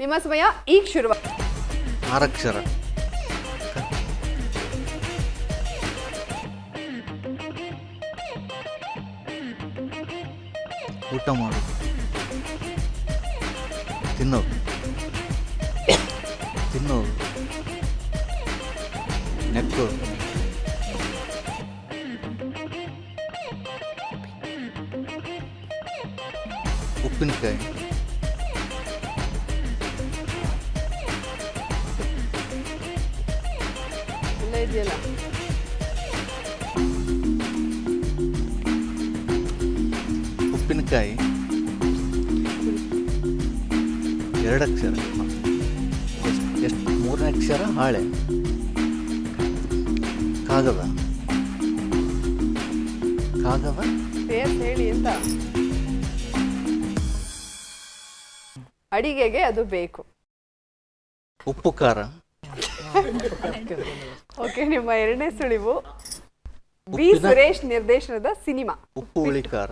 ನಿಮ್ಮ ಸಮಯ ಈಗ ಶುರು. 6 ಅಕ್ಷರ. ಊಟ ಮಾಡು, ತಿನ್ನೋದು, ತಿನ್ನೋದು, ನೆಕ್ಕೋದು, ಉಪ್ಪಿನಕಾಯಿ, ಎಲ್ಲ ಇದೆಯಲ್ಲ. ಉಪ್ಪಿನಕಾಯಿ 2 ಅಕ್ಷರ. ಎಷ್ಟು 3 ಅಕ್ಷರ. ಹಾಳೆ, ಕಾಗದ, ಕಾಗದ, ಪೇರ್ಸ್ ಹೇಳಿ ಅಂತ. ಅಡಿಗೆಗೆ ಅದು ಬೇಕು. ಉಪ್ಪು ಖಾರ. ಓಕೆ, ನಿಮ್ಮ ಎರಡನೇ ಸುಳಿವು ಬಿ ಸುರೇಶ್ ನಿರ್ದೇಶನದ ಸಿನಿಮಾ ಉಪ್ಪು ಹುಳಿ ಖಾರ.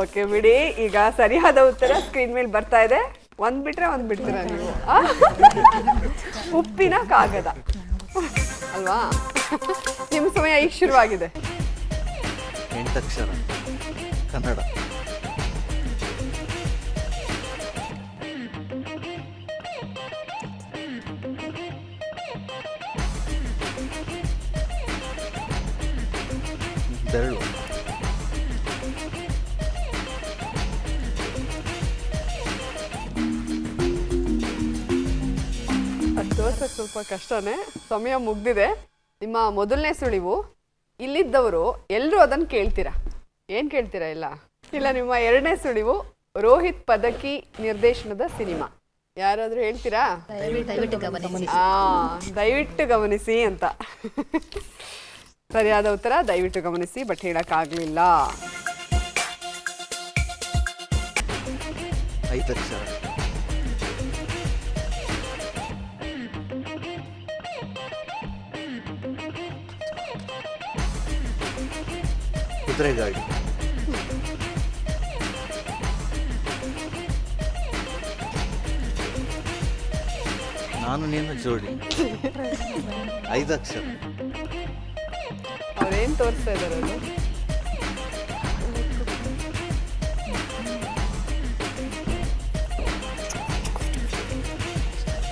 ಓಕೆ ಬಿಡಿ, ಈಗ ಸರಿಯಾದ ಉತ್ತರ ಸ್ಕ್ರೀನ್ ಮೇಲೆ ಬರ್ತಾ ಇದೆ. ಒಂದ್ ಬಿಟ್ರೆ ಒಂದ್ ಬಿಡ್ತೀರಾ ನೀವು? ಉಪ್ಪಿನ ಕಾಗದ ಅಲ್ವಾ? ನಿಮ್ಮ ಸಮಯ ಈಗ ಶುರುವಾಗಿದೆ. 8 ಅಕ್ಷರ. ಕನ್ನಡ. ಬೆರಳು. ಅದು ತೋರ್ಸಕ್ಕೆ ಸ್ವಲ್ಪ ಕಷ್ಟನೇ. ಸಮಯ ಮುಗ್ದಿದೆ. ನಿಮ್ಮ ಮೊದಲನೇ ಸುಳಿವು ಇಲ್ಲಿದ್ದವರು ಎಲ್ಲರೂ ಅದನ್ನು ಕೇಳ್ತೀರಾ. ಏನು ಕೇಳ್ತೀರಾ? ಇಲ್ಲ. ನಿಮ್ಮ ಎರಡನೇ ಸುಳಿವು ರೋಹಿತ್ ಪದಕಿ ನಿರ್ದೇಶನದ ಸಿನಿಮಾ. ಯಾರಾದರೂ ಹೇಳ್ತೀರಾ? ದಯವಿಟ್ಟು ಗಮನಿಸಿ ಅಂತ. ಸರಿಯಾದ ಉತ್ತರ ದಯವಿಟ್ಟು ಗಮನಿಸಿ, ಬಟ್ ಹೇಳಕ್ಕಾಗ್ಲಿಲ್ಲ. 5 ಅಕ್ಷರ. ಕುದುರೆಗಾಡಿ. ನಾನು ನೀನು ಜೋಡಿ. 5 ಅಕ್ಷರ. ಅವ್ರೇನು ತೋರಿಸ್ತಾ ಇದ್ದಾರೆ ಅದು?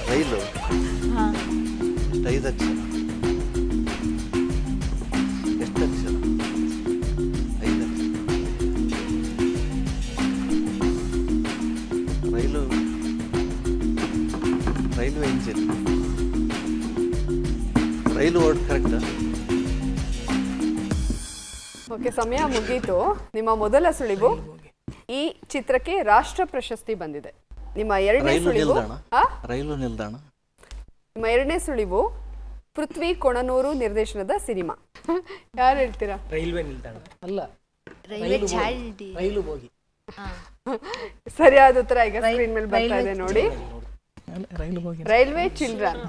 ರೈಲು. 5 ಅಕ್ಷರ. ಎಷ್ಟು ಅಕ್ಷರ? 5 ಅಕ್ಷರ. ರೈಲು, ರೈಲ್ವೆ ಇಂಜಿನ್. ರೈಲು ವರ್ಡ್ ಕರೆಕ್ಟಾ? ಓಕೆ, ಸಮಯ ಮುಗೀತು. ನಿಮ್ಮ ಮೊದಲ ಸುಳಿವು ಈ ಚಿತ್ರಕ್ಕೆ ರಾಷ್ಟ್ರ ಪ್ರಶಸ್ತಿ ಬಂದಿದೆ. ನಿಮ್ಮ ಎರಡನೇ ಸುಳಿವು ರೈಲು ನಿಲ್ದಾಣ. ನಿಮ್ಮ ಎರಡನೇ ಸುಳಿವು ಪೃಥ್ವಿ ಕೊಣನೂರು ನಿರ್ದೇಶನದ ಸಿನಿಮಾ. ಯಾರು ಹೇಳ್ತೀರಾ? ರೈಲ್ವೆ ನಿಲ್ದಾಣ ಅಲ್ಲ, ರೈಲು ಬೋಗಿ. ಸರಿಯಾದ ಉತ್ತರ ಈಗ ಸ್ಕ್ರೀನ್ ಮೇಲೆ ಬರ್ತಾ ಇದೆ ನೋಡಿ. ರೈಲು ಬೋಗಿ. Railway children.